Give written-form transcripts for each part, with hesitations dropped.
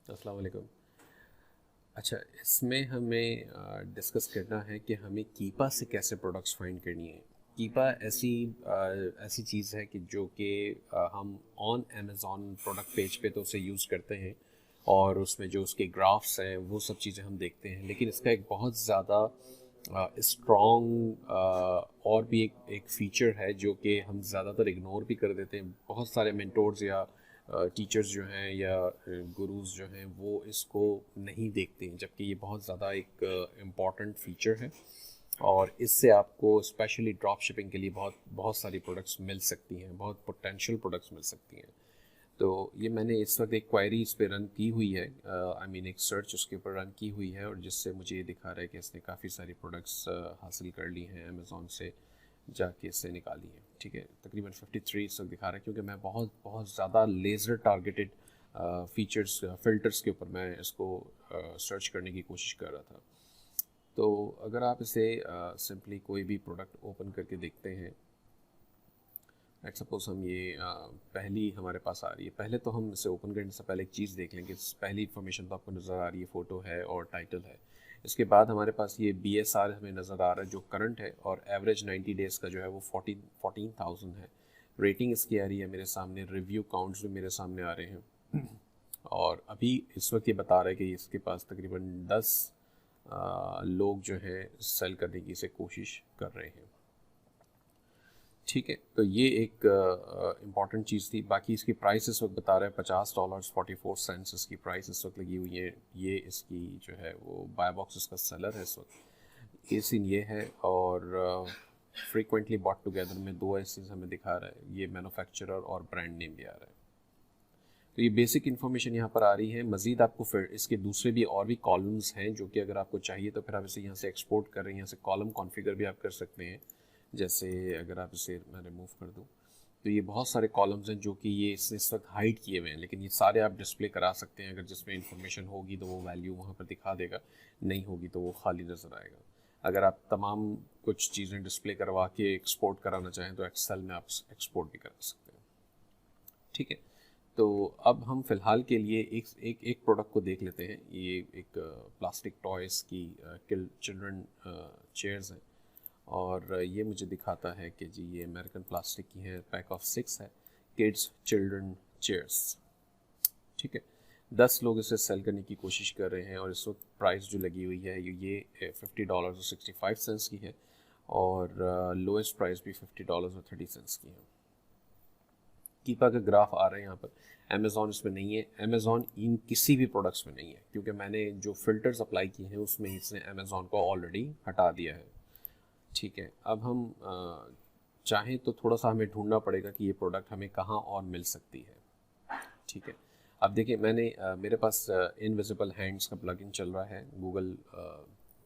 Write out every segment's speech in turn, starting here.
अस्सलाम वालेकुम। अच्छा, इसमें हमें डिस्कस करना है कि हमें कीपा से कैसे प्रोडक्ट्स फाइंड करनी है। कीपा ऐसी चीज़ है कि जो कि हम ऑन अमेज़ॉन प्रोडक्ट पेज पे तो उसे यूज़ करते हैं और उसमें जो उसके ग्राफ्स हैं वो सब चीज़ें हम देखते हैं, लेकिन इसका एक बहुत ज़्यादा स्ट्रॉन्ग और भी एक फ़ीचर है जो कि हम ज़्यादातर इग्नोर भी कर देते हैं। बहुत सारे मेंटोर्स या टीचर्स जो हैं या गुरुज जो हैं वो इसको नहीं देखते हैं, जबकि ये बहुत ज़्यादा एक इम्पॉर्टेंट फीचर है और इससे आपको स्पेशली ड्रॉप शिपिंग के लिए बहुत बहुत सारी प्रोडक्ट्स मिल सकती हैं, बहुत पोटेंशियल प्रोडक्ट्स मिल सकती हैं। तो ये मैंने इस वक्त एक क्वेरी इस पे रन की हुई है, आई मीन एक सर्च उसके ऊपर रन की हुई है, और जिससे मुझे ये दिखा रहा है कि इसने काफ़ी सारी प्रोडक्ट्स हासिल कर ली हैं अमेज़ॉन से, जाके इससे निकाली है। ठीक है, तकरीबन 53 इस वक्त दिखा रहा है, क्योंकि मैं बहुत बहुत ज़्यादा लेज़र टारगेटेड फीचर्स फ़िल्टर्स के ऊपर मैं इसको सर्च करने की कोशिश कर रहा था। तो अगर आप इसे सिंपली कोई भी प्रोडक्ट ओपन करके देखते हैं, लेट सपोज हम ये पहली हमारे पास आ रही है, पहले तो हम इसे ओपन करने से पहले एक चीज़ देख लेंगे। पहली इन्फॉर्मेशन तो आपको नज़र आ रही है, फ़ोटो है और टाइटल है। इसके बाद हमारे पास ये BSR हमें नज़र आ रहा है जो करंट है, और एवरेज 90 डेज़ का जो है वो 14,000 है। रेटिंग इसकी आ रही है मेरे सामने, रिव्यू काउंट्स भी मेरे सामने आ रहे हैं और अभी इस वक्त ये बता रहा है कि इसके पास तकरीबन 10 लोग जो हैं सेल करने की इसे कोशिश कर रहे हैं। ठीक है, तो ये एक इम्पॉर्टेंट चीज़ थी। बाकी इसकी प्राइस इस वक्त बता रहा है $50.44 इसकी प्राइस इस वक्त लगी हुई है। ये इसकी जो है वो बाय बॉक्स इसका सेलर है इस वक्त। ये सीन ये है, और फ्रीक्वेंटली बॉट टुगेदर में दो ऐसे हमें दिखा रहा है, ये मैन्युफैक्चरर और ब्रांड नेम भी आ रहा है। तो ये बेसिक इन्फॉर्मेशन यहाँ पर आ रही है। मज़ीद आपको फिर इसके दूसरे भी और भी कॉलम्स हैं जो कि अगर आपको चाहिए तो फिर आप इसे यहाँ से एक्सपोर्ट कर रहे हैं, यहाँ से कॉलम कॉन्फ़िगर भी आप कर सकते हैं। जैसे अगर आप इसे मैं रिमूव कर दूँ, तो ये बहुत सारे कॉलम्स हैं जो कि ये इस वक्त हाइड किए हुए हैं, लेकिन ये सारे आप डिस्प्ले करा सकते हैं। अगर जिसमें इन्फॉर्मेशन होगी तो वो वैल्यू वहाँ पर दिखा देगा, नहीं होगी तो वो खाली नज़र आएगा। अगर आप तमाम कुछ चीज़ें डिस्प्ले करवा के एक्सपोर्ट कराना चाहें तो एक्सेल में आप एक्सपोर्ट भी करा सकते हैं। ठीक है, तो अब हम फ़िलहाल के लिए एक प्रोडक्ट को देख लेते हैं। ये एक प्लास्टिक टॉयज़ की किल चिल्ड्रन चेयर्स हैं, और ये मुझे दिखाता है कि जी ये अमेरिकन प्लास्टिक की है, पैक ऑफ 6 है, किड्स चिल्ड्रन चेयर्स। ठीक है, 10 लोग इसे सेल करने की कोशिश कर रहे हैं, और इस वक्त प्राइस जो लगी हुई है ये $50.65 की है, और लोएस्ट प्राइस भी $50.30 की है। कीपा का ग्राफ आ रहा है यहाँ पर। अमेज़ॉन इसमें नहीं है, अमेज़ॉन इन किसी भी प्रोडक्ट्स में नहीं है, क्योंकि मैंने जो फ़िल्टर्स अप्लाई किए हैं उसमें इसने अमेज़ॉन को ऑलरेडी हटा दिया है। ठीक है, अब हम चाहें तो थोड़ा सा हमें ढूंढना पड़ेगा कि ये प्रोडक्ट हमें कहाँ और मिल सकती है। ठीक है, अब देखिए मैंने मेरे पास इनविजिबल हैंड्स का प्लगइन चल रहा है गूगल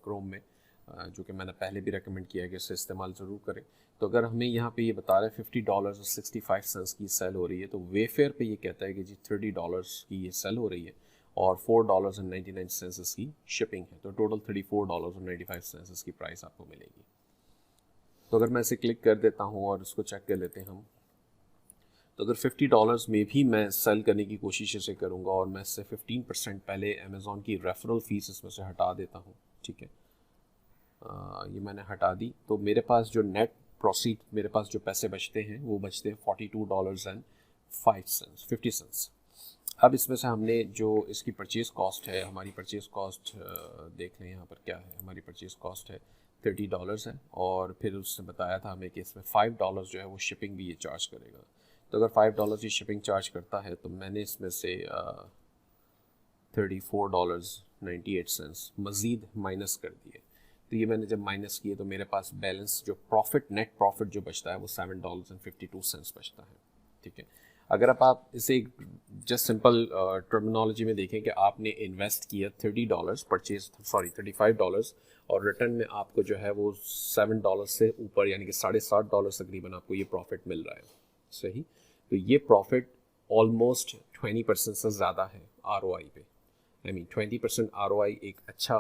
क्रोम में, जो कि मैंने पहले भी रेकमेंड किया है कि इसे इस्तेमाल ज़रूर करें। तो अगर हमें यहाँ पे ये बता रहा है $50.65 की सेल हो रही है, तो वेफेयर पे ये कहता है कि जी $30 की ये सेल हो रही है, और $4.99 इसकी शिपिंग है, तो टोटल $34.95 इसकी प्राइस आपको मिलेगी। तो अगर मैं इसे क्लिक कर देता हूँ और इसको चेक कर लेते हैं हम, तो अगर $50 में भी मैं सेल करने की कोशिश इसे करूँगा, और मैं इससे 15% पहले अमेज़ॉन की रेफरल फ़ीस इसमें से हटा देता हूँ। ठीक है, ये मैंने हटा दी, तो मेरे पास जो नेट प्रोसीड, मेरे पास जो पैसे बचते हैं वो बचते हैं $42.50। अब इसमें से हमने जो इसकी परचेज़ कॉस्ट है, हमारी परचेज़ कॉस्ट देख लें यहाँ पर क्या है। हमारी परचेज़ कॉस्ट है $30 है, और फिर उसने बताया था हमें कि इसमें $5 जो है वो शिपिंग भी ये चार्ज करेगा। तो अगर $5 ये शिपिंग चार्ज करता है, तो मैंने इसमें से $34.98 मज़ीद माइनस कर दिए। तो ये मैंने जब माइनस किए तो मेरे पास बैलेंस जो प्रॉफिट, नेट प्रॉफिट जो बचता है वो $7.52 बचता है। ठीक है, अगर आप इसे जस्ट सिंपल टर्मिनोलॉजी में देखें कि आपने इन्वेस्ट किया $30 परचेज, सॉरी $35, और रिटर्न में आपको जो है वो $7 से ऊपर, यानी कि $7.50 तकरीबन आपको ये प्रॉफिट मिल रहा है। सही, तो ये प्रॉफिट ऑलमोस्ट 20% से ज़्यादा है ROI पे। आई मीन 20% ROI एक अच्छा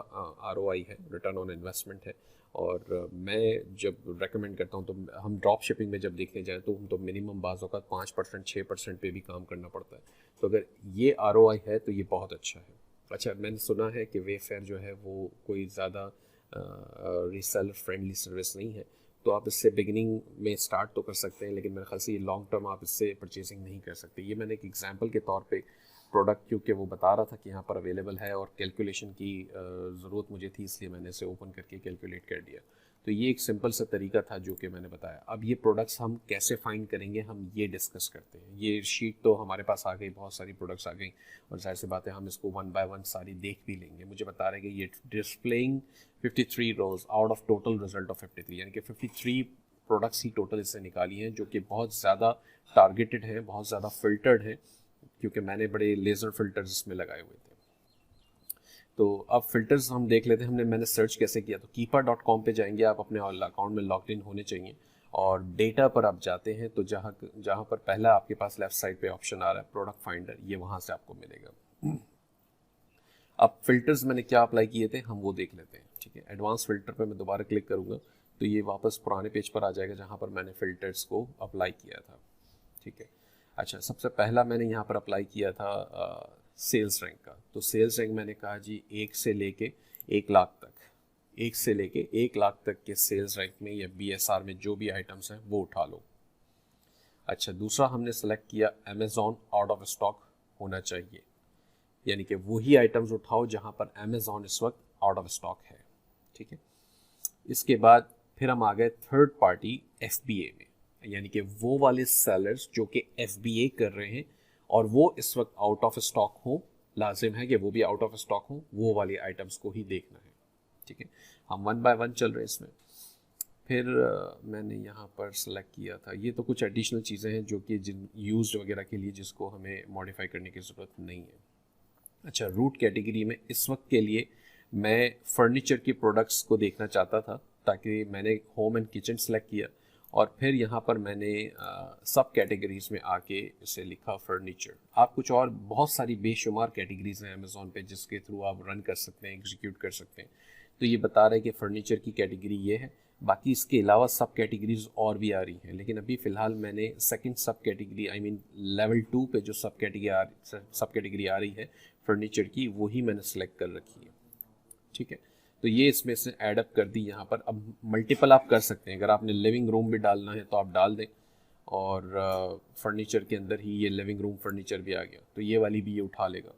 ROI है, रिटर्न ऑन इन्वेस्टमेंट है। और मैं जब रेकमेंड करता हूँ तो हम ड्रॉप शिपिंग में जब देखने जाएँ तो हम तो मिनिमम बाज़ों का 5% 6% पे भी काम करना पड़ता है। तो अगर ये ROI है तो ये बहुत अच्छा है। अच्छा, मैंने सुना है कि वेफेयर जो है वो कोई ज़्यादा रीसेलर फ्रेंडली सर्विस नहीं है, तो आप इससे बिगिनिंग में स्टार्ट तो कर सकते हैं, लेकिन मेरे ख्याल से ये लॉन्ग टर्म आप इससे परचेसिंग नहीं कर सकते। ये मैंने एक एग्जांपल के तौर पे प्रोडक्ट, क्योंकि वो बता रहा था कि यहाँ पर अवेलेबल है और कैलकुलेशन की ज़रूरत मुझे थी, इसलिए मैंने इसे ओपन करके कैलकुलेट कर दिया। तो ये एक सिंपल सा तरीका था जो कि मैंने बताया। अब ये प्रोडक्ट्स हम कैसे फाइंड करेंगे, हम ये डिस्कस करते हैं। ये शीट तो हमारे पास आ गई, बहुत सारी प्रोडक्ट्स आ गई, और जाहिर सी बात है हम इसको 1 बाय 1 सारी देख भी लेंगे। मुझे बता रहे कि ये displaying 53 rows out of total result of 53, यानी कि 53 प्रोडक्ट्स ही टोटल इससे निकाली हैं, जो कि बहुत ज़्यादा टारगेटेड हैं, बहुत ज़्यादा फिल्टर्ड हैं, क्योंकि मैंने बड़े लेज़र फिल्टर्स इसमें लगाए हुए थे। तो अब फिल्टर्स हम देख लेते हैं। मैंने सर्च कैसे किया, तो keeper.com पे जाएंगे आप, अपने अकाउंट में लॉग इन होने चाहिए, और डेटा पर आप जाते हैं तो जहाँ पर पहला आपके पास लेफ्ट साइड पे ऑप्शन आ रहा है प्रोडक्ट फाइंडर, ये वहाँ से आपको मिलेगा। अब फिल्टर्स मैंने क्या अप्लाई किए थे हम वो देख लेते हैं, ठीक है। एडवांस फिल्टर पे मैं दोबारा क्लिक करूँगा तो ये वापस पुराने पेज पर आ जाएगा जहाँ पर मैंने फ़िल्टर्स को अप्लाई किया था, ठीक है। अच्छा, सबसे पहला मैंने यहाँ पर अप्लाई किया था सेल्स रैंक का। तो सेल्स रैंक मैंने कहा जी 1 से लेके 1 लाख तक, 1 से लेके 1 लाख तक के सेल्स रैंक में या BSR में जो भी आइटम्स हैं वो उठा लो। अच्छा, दूसरा हमने सेलेक्ट किया अमेज़ॉन आउट ऑफ स्टॉक होना चाहिए, यानी कि वही आइटम्स उठाओ जहां पर अमेज़ॉन इस वक्त आउट ऑफ स्टॉक है, ठीक है। इसके बाद फिर हम आ गए थर्ड पार्टी FBA में, यानी कि वो वाले सेलर्स जो कि FBA कर रहे हैं और वो इस वक्त आउट ऑफ स्टॉक हो, लाजिम है कि वो भी आउट ऑफ स्टॉक हो, वो वाले आइटम्स को ही देखना है, ठीक है। हम 1 बाय 1 चल रहे हैं इसमें। फिर मैंने यहाँ पर सेलेक्ट किया था, ये तो कुछ एडिशनल चीज़ें हैं जो कि जिन यूज वगैरह के लिए जिसको हमें मॉडिफाई करने की ज़रूरत नहीं है। अच्छा, रूट कैटेगरी में इस वक्त के लिए मैं फर्नीचर की प्रोडक्ट्स को देखना चाहता था, ताकि मैंने होम एंड किचन सेलेक्ट किया और फिर यहाँ पर मैंने सब कैटेगरीज में आके इसे लिखा फर्नीचर। आप कुछ और बहुत सारी बेशुमार कैटेगरीज हैं अमेज़ॉन पे जिसके थ्रू आप रन कर सकते हैं, एग्जीक्यूट कर सकते हैं। तो ये बता रहा है कि फर्नीचर की कैटेगरी ये है, बाकी इसके अलावा सब कैटेगरीज और भी आ रही हैं, लेकिन अभी फ़िलहाल मैंने सेकंड सब कैटेगरी आई मीन लेवल 2 पे जो सब कैटेगरी आ रही है फर्नीचर की, वही मैंने सेलेक्ट कर रखी है, ठीक है। तो ये इसमें से ऐड अप कर दी यहाँ पर। अब मल्टीपल आप कर सकते हैं, अगर आपने लिविंग रूम भी डालना है तो आप डाल दें, और फर्नीचर के अंदर ही ये लिविंग रूम फर्नीचर भी आ गया, तो ये वाली भी ये उठा लेगा।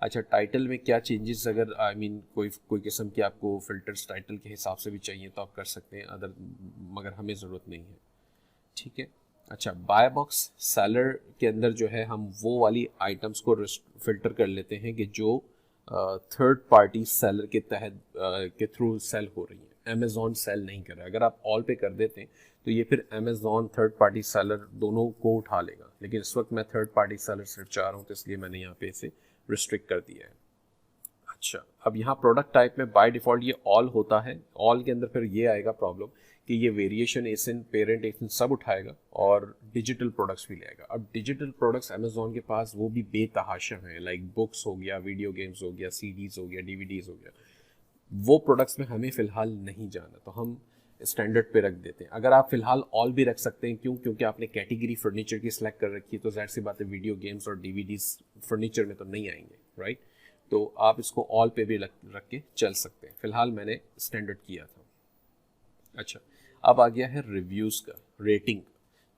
अच्छा, टाइटल में क्या चेंजेस, अगर आई मीन कोई किस्म की आपको फिल्टर्स टाइटल के हिसाब से भी चाहिए तो आप कर सकते हैं, मगर हमें ज़रूरत नहीं है, ठीक है। अच्छा, बाय बॉक्स सेलर के अंदर जो है हम वो वाली आइटम्स को फिल्टर कर लेते हैं कि जो थर्ड पार्टी सेलर के तहत के थ्रू सेल हो रही है, अमेज़ॉन सेल नहीं कर रहा है। अगर आप ऑल पे कर देते हैं तो ये फिर अमेज़ॉन थर्ड पार्टी सेलर दोनों को उठा लेगा, लेकिन इस वक्त मैं थर्ड पार्टी सेलर सिर्फ चाह रहा हूँ, तो इसलिए मैंने यहाँ पे इसे रिस्ट्रिक्ट कर दिया है। अच्छा, अब यहाँ प्रोडक्ट टाइप में बाय डिफ़ॉल्ट ये ऑल होता है। ऑल के अंदर फिर ये आएगा प्रॉब्लम कि ये वेरिएशन एसिन, पेरेंट एसिन सब उठाएगा और डिजिटल प्रोडक्ट्स भी लेगा। अब डिजिटल प्रोडक्ट्स अमेज़ॉन के पास वो भी बेतहाशा हैं, लाइक बुक्स हो गया, वीडियो गेम्स हो गया, CDs हो गया, DVDs हो गया। वो प्रोडक्ट्स में हमें फ़िलहाल नहीं जाना, तो हम स्टैंडर्ड पे रख देते हैं। अगर आप फ़िलहाल ऑल भी रख सकते हैं, क्योंकि आपने कैटेगरी फर्नीचर की सिलेक्ट कर रखी है, तो जाहिर सी बात है वीडियो गेम्स और DVDs फर्नीचर में तो नहीं आएंगे, राइट। तो आप इसको ऑल पे भी रख के चल सकते हैं। फ़िलहाल मैंने स्टैंडर्ड किया था। अच्छा, अब आ गया है रिव्यूज़ का, रेटिंग।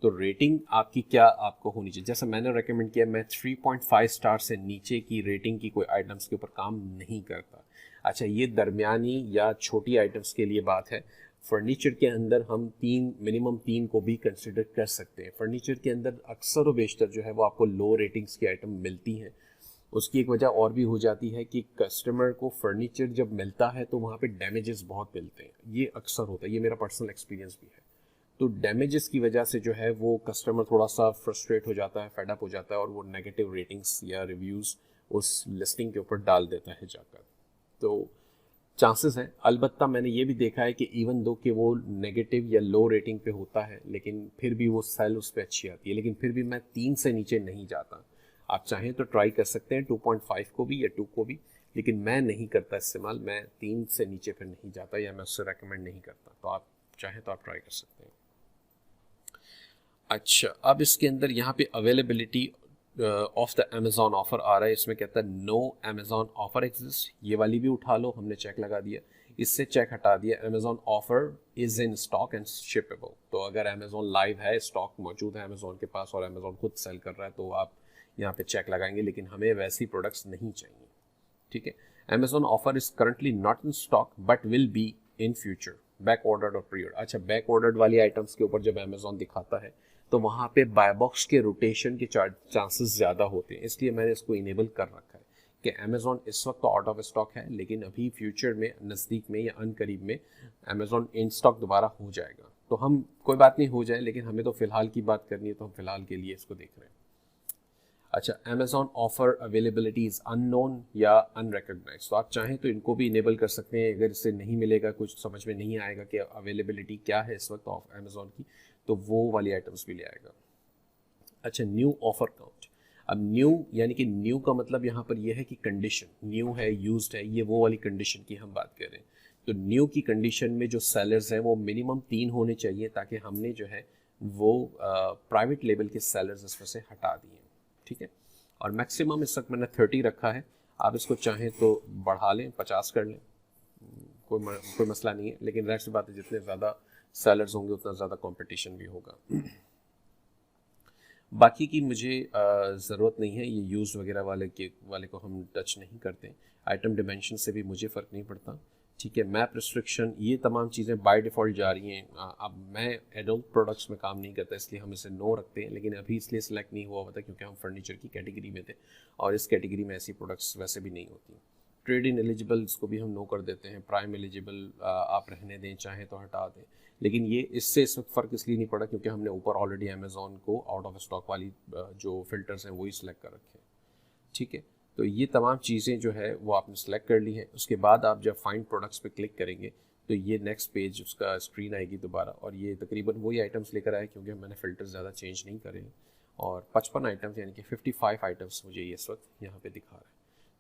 तो रेटिंग आपकी क्या आपको होनी चाहिए, जैसा मैंने रेकमेंड किया, मैं 3.5 स्टार से नीचे की रेटिंग की कोई आइटम्स के ऊपर काम नहीं करता। अच्छा, ये दरमियानी या छोटी आइटम्स के लिए बात है। फर्नीचर के अंदर हम मिनिमम तीन को भी कंसिडर कर सकते हैं। फर्नीचर के अंदर अक्सर व बेशतर जो है वो आपको लो रेटिंग्स की आइटम मिलती हैं। उसकी एक वजह और भी हो जाती है कि कस्टमर को फर्नीचर जब मिलता है तो वहाँ पे डैमेजेस बहुत मिलते हैं, ये अक्सर होता है, ये मेरा पर्सनल एक्सपीरियंस भी है। तो डैमेजेस की वजह से जो है वो कस्टमर थोड़ा सा फ्रस्ट्रेट हो जाता है, फेड अप हो जाता है, और वो नेगेटिव रेटिंग्स या रिव्यूज़ उस लिस्टिंग के ऊपर डाल देता है जाकर। तो चांसेस हैं, अलबत्ता मैंने ये भी देखा है कि इवन दो कि वो नेगेटिव या लो रेटिंग पे होता है, लेकिन फिर भी वो सेल उस पर अच्छी आती है, लेकिन फिर भी मैं 3 से नीचे नहीं जाता। आप चाहें तो ट्राई कर सकते हैं 2.5 को भी या 2 को भी, लेकिन मैं नहीं करता इस्तेमाल, मैं 3 से नीचे फिर नहीं जाता या मैं उससे रेकमेंड नहीं करता। तो आप चाहें तो आप ट्राई कर सकते हैं। अच्छा, अब इसके अंदर यहाँ पे availability of the Amazon offer आ रहा है, इसमें कहता है नो अमेज़ॉन ऑफर एग्जिस्ट, ये वाली भी उठा लो, हमने चेक लगा दिया, इससे चेक हटा दिया। Amazon offer is in stock and shippable, तो अगर अमेज़ॉन लाइव है, स्टॉक मौजूद है अमेज़ॉन के पास और अमेज़ॉन खुद सेल कर रहा है तो आप यहाँ पे चेक लगाएंगे, लेकिन हमें वैसी प्रोडक्ट्स नहीं चाहिए। ठीक है, Amazon offer is currently not in stock but will be in future, back ordered और प्री ऑर्डर। अच्छा, बैक ऑर्डर्ड वाली आइटम्स के ऊपर जब अमेज़ॉन दिखाता है तो वहाँ पे बाय बॉक्स के रोटेशन के चांसेस ज़्यादा होते हैं, इसलिए मैंने इसको इनेबल कर रखा है कि अमेज़ॉन इस वक्त तो आउट ऑफ स्टॉक है, लेकिन अभी फ्यूचर में नज़दीक में या अनकरीब में अमेज़ॉन इन स्टॉक दोबारा हो जाएगा। तो हम कोई बात नहीं हो जाए, लेकिन हमें तो फ़िलहाल की बात करनी है, तो हम फ़िलहाल के लिए इसको देख रहे हैं। अच्छा, Amazon offer availability is unknown या अनरिकग्नाइज, तो आप चाहें तो इनको भी इनेबल कर सकते हैं। अगर इससे नहीं मिलेगा, कुछ समझ में नहीं आएगा कि अवेलेबिलिटी क्या है इस वक्त ऑफ अमेज़ॉन की, तो वो वाली आइटम्स भी ले आएगा। अच्छा, न्यू ऑफर काउंट। अब न्यू यानी कि न्यू का मतलब यहाँ पर यह है कि कंडीशन न्यू है, यूज्ड है, ये वो वाली कंडीशन की हम बात कर रहे हैं। तो न्यू की कंडीशन में जो सेलर्स हैं वो मिनिमम 3 होने चाहिए, ताकि हमने जो है वो प्राइवेट लेवल के सेलर्स इसमें से हटा दिए। ठीक है, और मैक्सिमम इस वक्त मैंने 30 रखा है, आप इसको चाहें तो बढ़ा लें, 50 कर लें, कोई मसला नहीं है, लेकिन ज़ाहिर सी बात है जितने ज़्यादा सेलर्स होंगे उतना ज़्यादा कंपटीशन भी होगा। बाकी की मुझे ज़रूरत नहीं है, ये यूज़ वगैरह वाले को हम टच नहीं करते। आइटम डिमेंशन से भी मुझे फ़र्क नहीं पड़ता। ठीक है, मैप रिस्ट्रिक्शन, ये तमाम चीज़ें बाय डिफ़ॉल्ट जा रही हैं। अब मैं एडल्ट प्रोडक्ट्स में काम नहीं करता, इसलिए हम इसे नो रखते हैं, लेकिन अभी इसलिए सिलेक्ट नहीं हुआ था क्योंकि हम फर्नीचर की कैटेगरी में थे और इस कैटेगरी में ऐसी प्रोडक्ट्स वैसे भी नहीं होती। ट्रेड इन एलिजिबल, इसको भी हम नो कर देते हैं। प्राइम एलिजिबल आप रहने दें, चाहें तो हटा दें, लेकिन ये इससे इस वक्त फ़र्क इसलिए नहीं पड़ा क्योंकि हमने ऊपर ऑलरेडी अमेज़ॉन को आउट ऑफ स्टॉक वाली जो फ़िल्टर्स हैं वही सिलेक्ट कर रखे हैं। ठीक है, तो ये तमाम चीज़ें जो है वो आपने सेलेक्ट कर ली हैं। उसके बाद आप जब फाइंड प्रोडक्ट्स पे क्लिक करेंगे तो ये नेक्स्ट पेज उसका स्क्रीन आएगी दोबारा, और ये तकरीबन वही आइटम्स लेकर आए क्योंकि मैंने फ़िल्टर ज़्यादा चेंज नहीं करे हैं, और 55 आइटम्स यानी कि 55 आइटम्स मुझे ये इस वक्त यहाँ पे दिखा रहा है।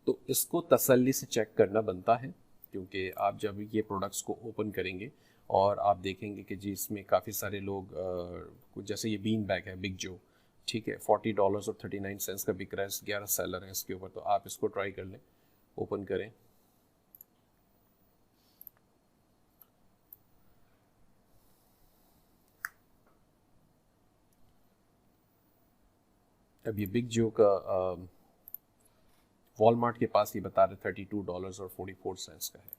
तो इसको तसल्ली से चेक करना बनता है, क्योंकि आप जब ये प्रोडक्ट्स को ओपन करेंगे और आप देखेंगे कि जी इसमें काफ़ी सारे लोग कुछ जैसे ये बीन बैग है बिग जो, ठीक है, $40 और 39 सेंट्स का बिक रहा है, 11 सेलर हैं इसके ऊपर, तो आप इसको ट्राई कर लें, ओपन करें। अब ये बिग जो का वॉलमार्ट के पास ये बता रहे $32 और 44 सेंट्स का है।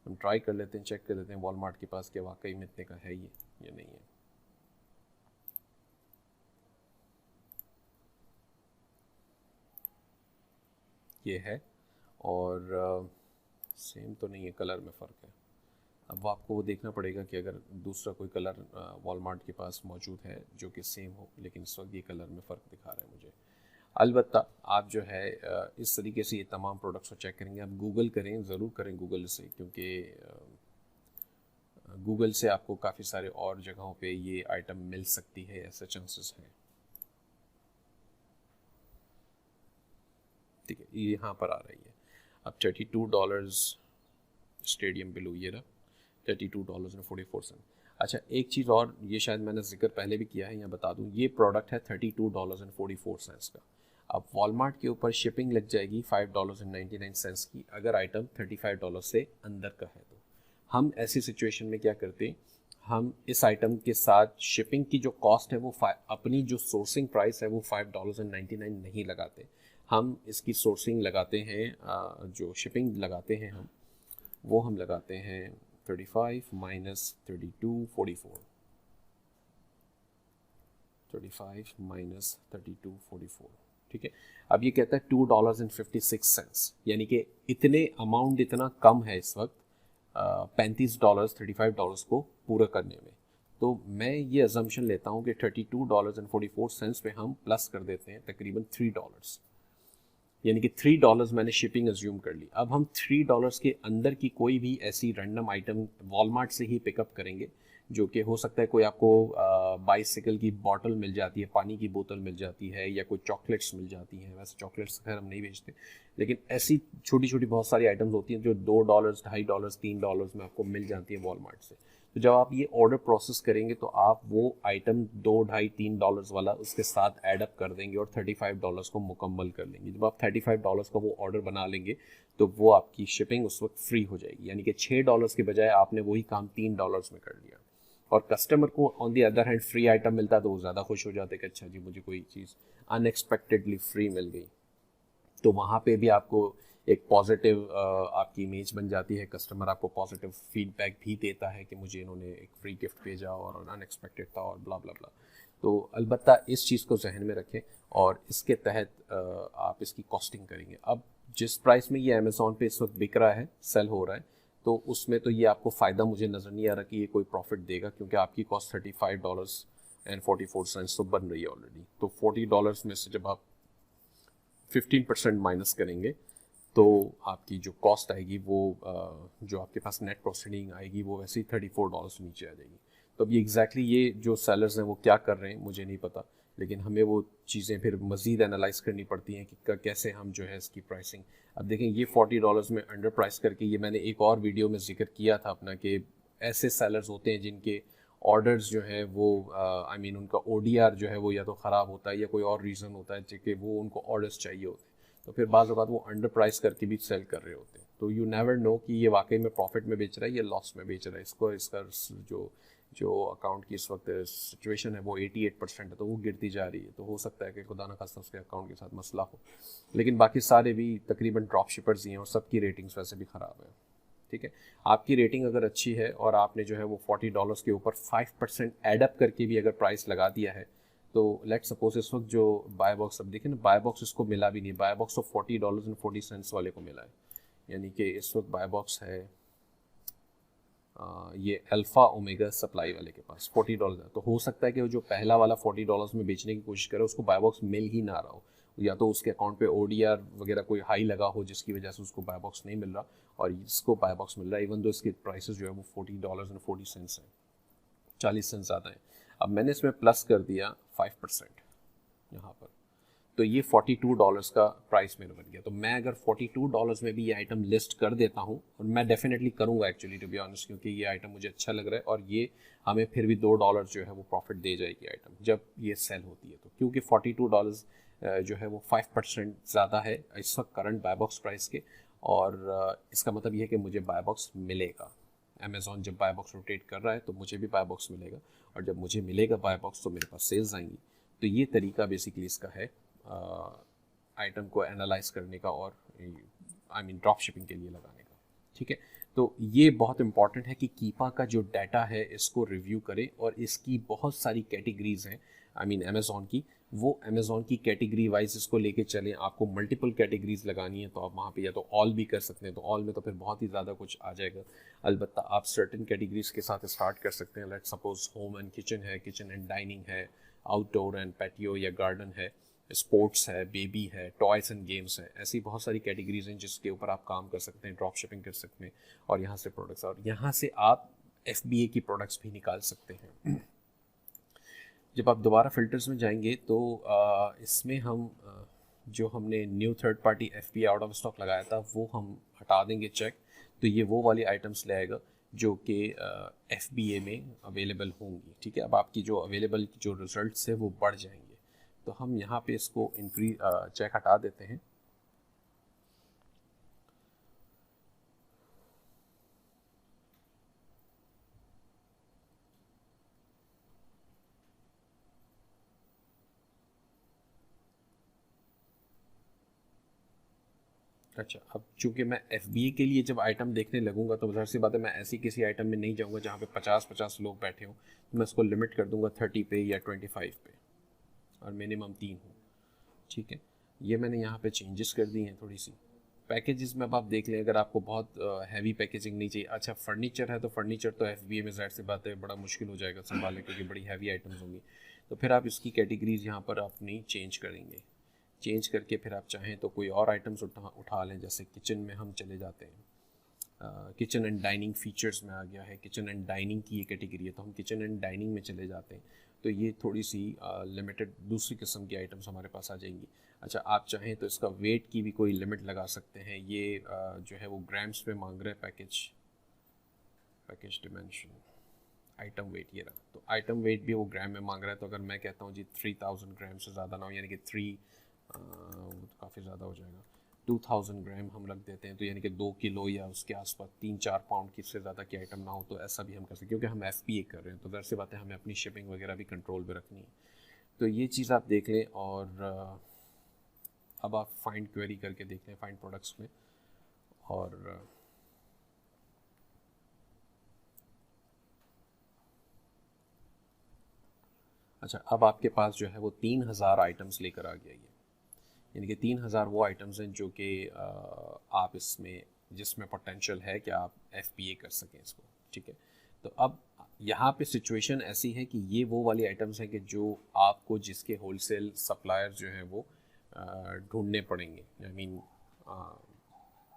हम ट्राई कर लेते हैं, चेक कर लेते हैं वॉलमार्ट के पास क्या वाकई में इतने का है ये या नहीं है। ये है, और सेम तो नहीं है, कलर में फ़र्क है। अब आपको वो देखना पड़ेगा कि अगर दूसरा कोई कलर वॉलमार्ट के पास मौजूद है जो कि सेम हो, लेकिन इस वक्त ये कलर में फ़र्क दिखा रहा है मुझे। अलबत्ता आप जो है इस तरीके से ये तमाम प्रोडक्ट्स को चेक करेंगे। आप गूगल करें, ज़रूर करें गूगल से, क्योंकि गूगल से आपको काफ़ी सारे और जगहों पे ये आइटम मिल सकती है, ऐसे चांसेस हैं। ठीक है, ये यहाँ पर आ रही है अब $32 स्टेडियम बिलो, ये रहा $32.44। अच्छा, एक चीज़ और, ये शायद मैंने जिक्र पहले भी किया है, यहाँ बता दूँ, ये प्रोडक्ट है $32.44 का। अब वॉलमार्ट के ऊपर शिपिंग लग जाएगी $5.99 की अगर आइटम $35 से अंदर का है। तो हम ऐसी सिचुएशन में क्या करते हैं, हम इस आइटम के साथ शिपिंग की जो कॉस्ट है वो अपनी जो सोर्सिंग प्राइस है वो $5.99 नहीं लगाते, हम इसकी सोर्सिंग लगाते हैं, जो शिपिंग लगाते हैं वो हम लगाते हैं 35 माइनस 32.44, 35 माइनस 32.44। ठीक है, अब ये कहता है $2.56, यानी कि इतने अमाउंट इतना कम है इस वक्त $35 $35 को पूरा करने में। तो मैं ये अजम्पशन लेता हूँ कि $32.44 पे हम प्लस कर देते हैं तकरीबन $3, यानी कि $3 मैंने शिपिंग अज्यूम कर ली। अब हम $3 के अंदर की कोई भी ऐसी रैंडम आइटम वॉलमार्ट से ही पिकअप करेंगे, जो कि हो सकता है कोई आपको बाइसिकल की बॉटल मिल जाती है, पानी की बोतल मिल जाती है, या कोई चॉकलेट्स मिल जाती हैं। वैसे चॉकलेट्स खैर हम नहीं बेचते, लेकिन ऐसी छोटी छोटी बहुत सारी आइटम्स होती हैं जो $2, $2.50, $3 में आपको मिल जाती है वॉलमार्ट से। तो जब आप ये ऑर्डर प्रोसेस करेंगे तो आप वो आइटम 2, ढाई, $3 वाला उसके साथ ऐड अप कर देंगे और $35 को मुकम्मल कर लेंगे। जब आप $35 का वो ऑर्डर बना लेंगे तो वो आपकी शिपिंग उस वक्त फ्री हो जाएगी, यानी कि $6 के बजाय आपने वही काम $3 में कर लिया। और कस्टमर को on the other hand free item मिलता है तो वो ज़्यादा खुश हो जाते कि अच्छा जी मुझे कोई चीज़ अनएक्सपेक्टेडली फ्री मिल गई। तो वहाँ पे भी आपको एक पॉजिटिव आपकी इमेज बन जाती है, कस्टमर आपको पॉजिटिव फीडबैक भी देता है कि मुझे इन्होंने एक फ्री गिफ्ट भेजा और अनएक्सपेक्टेड था और ब्ला ब्ला ब्ला। तो अलबत्ता इस चीज़ को जहन में रखें और इसके तहत आप इसकी कॉस्टिंग करेंगे। अब जिस प्राइस में ये अमेज़ॉन पे इस वक्त बिक रहा है, सेल हो रहा है, तो उसमें तो ये आपको फ़ायदा मुझे नज़र नहीं आ रहा कि ये कोई प्रॉफिट देगा, क्योंकि आपकी कॉस्ट $35.44 तो बन रही है ऑलरेडी। तो $40 में से जब आप 15% माइनस करेंगे तो आपकी जो कॉस्ट आएगी वो जो आपके पास नेट प्रोसीडिंग आएगी वो वैसे ही $34 नीचे आ जाएगी। तो अब ये एग्जैक्टली ये जो सेलर्स हैं वो क्या कर रहे हैं मुझे नहीं पता, लेकिन हमें वो चीज़ें फिर मज़ीद एनालाइज करनी पड़ती हैं कि कैसे हम जो है इसकी प्राइसिंग। अब देखें ये $40 में अंडर प्राइस करके, ये मैंने एक और वीडियो में जिक्र किया था अपना कि ऐसे सेलर्स होते हैं जिनके ऑर्डर्स जो है वो आई मीन उनका ODR जो है वो या तो ख़राब होता है या कोई और रीज़न होता है कि वो उनको ऑर्डर्स चाहिए होते हैं, तो फिर बाज़ औक़ात वो अंडर प्राइस करके भी सेल कर रहे होते हैं। तो यू नेवर नो कि ये वाकई में प्रॉफिट में बेच रहा है या लॉस में बेच रहा है। इसको इसका जो जो अकाउंट की इस वक्त सिचुएशन है वो 88% है, तो वो गिरती जा रही है। तो हो सकता है कि खुदा न खास्ता उसके अकाउंट के साथ मसला हो, लेकिन बाकी सारे भी तकरीबन ड्रॉप शिपर्स ही हैं और सबकी रेटिंग्स वैसे भी ख़राब है। ठीक है, आपकी रेटिंग अगर अच्छी है और आपने जो है वो $40 के ऊपर 5% एडअप करके भी अगर प्राइस लगा दिया है, तो लेट सपोज इस वक्त जो बाय बॉक्स, अब देखें ना बाय बॉक्स इसको मिला भी नहीं, बाय बॉक्स तो $40.40 वाले को मिला है, यानी कि इस वक्त बाय बॉक्स है ये अल्फ़ा ओमेगा सप्लाई वाले के पास $40 है। तो हो सकता है कि वो जो पहला वाला $40 में बेचने की कोशिश करे उसको बाय बॉक्स मिल ही ना रहा हो, या तो उसके अकाउंट पे ODR वगैरह कोई हाई लगा हो जिसकी वजह से उसको बाय बॉक्स नहीं मिल रहा, और इसको बाय बॉक्स मिल रहा है इवन दो इसके प्राइसेस जो है वो $40.40 हैं, 40 सेंट ज़्यादा है। अब मैंने इसमें प्लस कर दिया 5% यहाँ पर, तो ये $42 का प्राइस मेरा बन गया। तो मैं अगर $42 में भी ये आइटम लिस्ट कर देता हूँ, और मैं डेफिनेटली करूँगा एक्चुअली टू बी ऑनेस्ट, क्योंकि ये आइटम मुझे अच्छा लग रहा है और ये हमें फिर भी $2 जो है वो प्रॉफिट दे जाएगी आइटम जब ये सेल होती है। तो क्योंकि $42 जो है वो 5% ज़्यादा है इस वक्त करंट बाय बॉक्स प्राइस के, और इसका मतलब ये है कि मुझे बाय बॉक्स मिलेगा। अमेज़ॉन जब बाय बॉक्स रोटेट कर रहा है तो मुझे भी बाय बॉक्स मिलेगा, और जब मुझे मिलेगा बाय बॉक्स तो मेरे पास सेल्स आएंगी। तो ये तरीका बेसिकली इसका है आइटम को एनालाइज करने का और आई मीन ड्रॉप शिपिंग के लिए लगाने का। ठीक है, तो ये बहुत इंपॉर्टेंट है कि कीपा का जो डाटा है इसको रिव्यू करें, और इसकी बहुत सारी कैटेगरीज हैं आई मीन अमेज़ॉन की, वो अमेज़ॉन की कैटेगरी वाइज इसको लेके चलें। आपको मल्टीपल कैटेगरीज लगानी है तो आप वहाँ पे या तो ऑल भी कर सकते हैं, तो ऑल में तो फिर बहुत ही ज़्यादा कुछ आ जाएगा। अलबत्ता आप सर्टेन कैटेगरीज के साथ स्टार्ट कर सकते हैं। Let suppose home and kitchen है, किचन एंड डाइनिंग है, आउटडोर एंड पैटियो या गार्डन है, स्पोर्ट्स है, बेबी है, टॉयस एंड गेम्स है। ऐसी बहुत सारी कैटेगरीज हैं जिसके ऊपर आप काम कर सकते हैं, ड्रॉप शिपिंग कर सकते हैं, और यहाँ से प्रोडक्ट्स, और यहाँ से आप FBA की प्रोडक्ट्स भी निकाल सकते हैं। जब आप दोबारा फ़िल्टर्स में जाएंगे तो इसमें हम जो हमने new third party FBA out of stock लगाया था वो हम हटा देंगे चेक, तो ये वो वाली आइटम्स ले आएगा जो कि FBA में अवेलेबल होंगी। ठीक है, अब आपकी जो अवेलेबल जो रिज़ल्ट्स है वो बढ़ जाएंगे। तो हम यहाँ पे इसको इंक्रीज चेक हटा देते हैं। अच्छा, अब चूंकि मैं FBA के लिए जब आइटम देखने लगूंगा तो ज़ाहिर सी बात है मैं ऐसी किसी आइटम में नहीं जाऊंगा जहाँ पे 50-50 लोग बैठे हों, तो मैं इसको लिमिट कर दूंगा 30 पे या 25 पे, और मिनिमम 3 हो। ठीक है, ये मैंने यहाँ पे चेंजेस कर दी हैं थोड़ी सी। पैकेजेस में अब आप देख लें, अगर आपको बहुत हैवी पैकेजिंग नहीं चाहिए, अच्छा फर्नीचर है तो फर्नीचर तो FBA में ज़ाहिर सी बात है बड़ा मुश्किल हो जाएगा संभालने, क्योंकि बड़ी हैवी आइटम्स होंगी, तो फिर आप इसकी कैटेगरीज यहाँ पर अपनी चेंज करेंगे। चेंज करके फिर आप चाहें तो कोई और आइटम्स उठा लें, जैसे किचन में हम चले जाते हैं, किचन एंड डाइनिंग फीचर्स में आ गया है, किचन एंड डाइनिंग की ये कैटेगरी है, तो हम किचन एंड डाइनिंग में चले जाते हैं। तो ये थोड़ी सी लिमिटेड दूसरी किस्म की आइटम्स हमारे पास आ जाएंगी। अच्छा, आप चाहें तो इसका वेट की भी कोई लिमिट लगा सकते हैं। ये जो है वो ग्राम्स में मांग रहे हैं। पैकेज डिमेंशन, आइटम वेट ये रहा। तो आइटम वेट भी वो ग्राम में मांग रहा है। तो अगर मैं कहता हूँ जी 3000 ग्राम से ज़्यादा ना हो, यानी कि वो तो काफ़ी ज़्यादा हो जाएगा, 2000 ग्राम हम रख देते हैं, तो यानी कि 2 किलो या उसके आसपास 3-4 पाउंड की से ज़्यादा की आइटम ना हो, तो ऐसा भी हम कर सकते हैं। क्योंकि हम FBA कर रहे हैं तो ज़ाहिर सी बात है हमें अपनी शिपिंग वगैरह भी कंट्रोल में रखनी है। तो ये चीज़ आप देख लें। और अब आप फाइंड क्वेरी करके देख लें फाइंड प्रोडक्ट्स में। और अच्छा, अब आपके पास जो है वो 3000 आइटम्स लेकर आ गया ये। यानी कि 3000 वो आइटम्स हैं जो कि आप इसमें जिसमें पोटेंशियल है कि आप FBA कर सकें इसको। ठीक है, तो अब यहाँ पे सिचुएशन ऐसी है कि ये वो वाली आइटम्स हैं कि जो आपको जिसके होलसेल सप्लायर जो हैं वो ढूंढने पड़ेंगे। आई मीन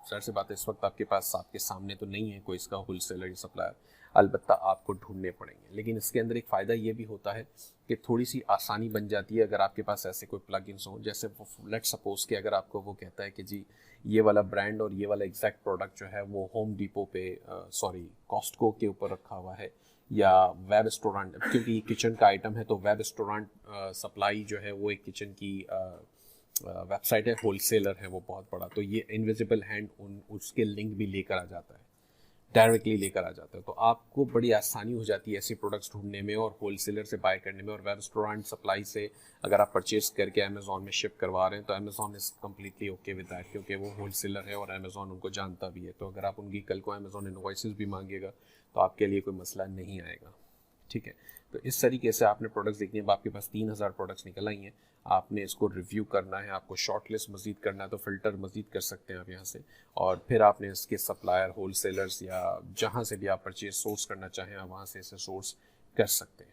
सर से बात है, इस वक्त आपके पास आपके सामने तो नहीं है कोई इसका होलसेलर या सप्लायर, अलबत्ता आपको ढूंढने पड़ेंगे। लेकिन इसके अंदर एक फ़ायदा ये भी होता है कि थोड़ी सी आसानी बन जाती है अगर आपके पास ऐसे कोई प्लगइन्स हों। जैसे लेट्स सपोज कि अगर आपको वो कहता है कि जी ये वाला ब्रांड और ये वाला एग्जैक्ट प्रोडक्ट जो है वो होम डिपो पे कॉस्टको के ऊपर रखा हुआ है, या वेब रेस्टोरेंट, क्योंकि किचन का आइटम है तो वेब रेस्टोरेंट सप्लाई जो है वो एक किचन की वेबसाइट है, होलसेलर है वो बहुत बड़ा, तो ये इनविजिबल हैंड उसके लिंक भी लेकर आ जाता है, डायरेक्टली लेकर आ जाता है। तो आपको बड़ी आसानी हो जाती है ऐसे प्रोडक्ट्स ढूंढने में और होलसेलर से बाय करने में। और वेब रेस्टोरेंट सप्लाई से अगर आप परचेज करके अमेज़ॉन में शिप करवा रहे हैं तो Amazon is completely okay with that, क्योंकि वो होलसेलर है और अमेज़ॉन उनको जानता भी है। तो अगर आप उनकी कल को अमेज़ॉन इनवॉइसेस भी मांगेगा तो आपके लिए कोई मसला नहीं आएगा। ठीक है, तो इस तरीके से आपने प्रोडक्ट्स देखनी है। अब आपके पास 3000 प्रोडक्ट्स निकल आई हैं, आपने इसको रिव्यू करना है, आपको शॉर्ट लिस्ट मज़ीद करना है तो फ़िल्टर मज़ीद कर सकते हैं आप यहाँ से। और फिर आपने इसके सप्लायर, होलसेलर्स या जहाँ से भी आप परचेज सोर्स करना चाहें आप वहाँ से इसे सोर्स कर सकते हैं।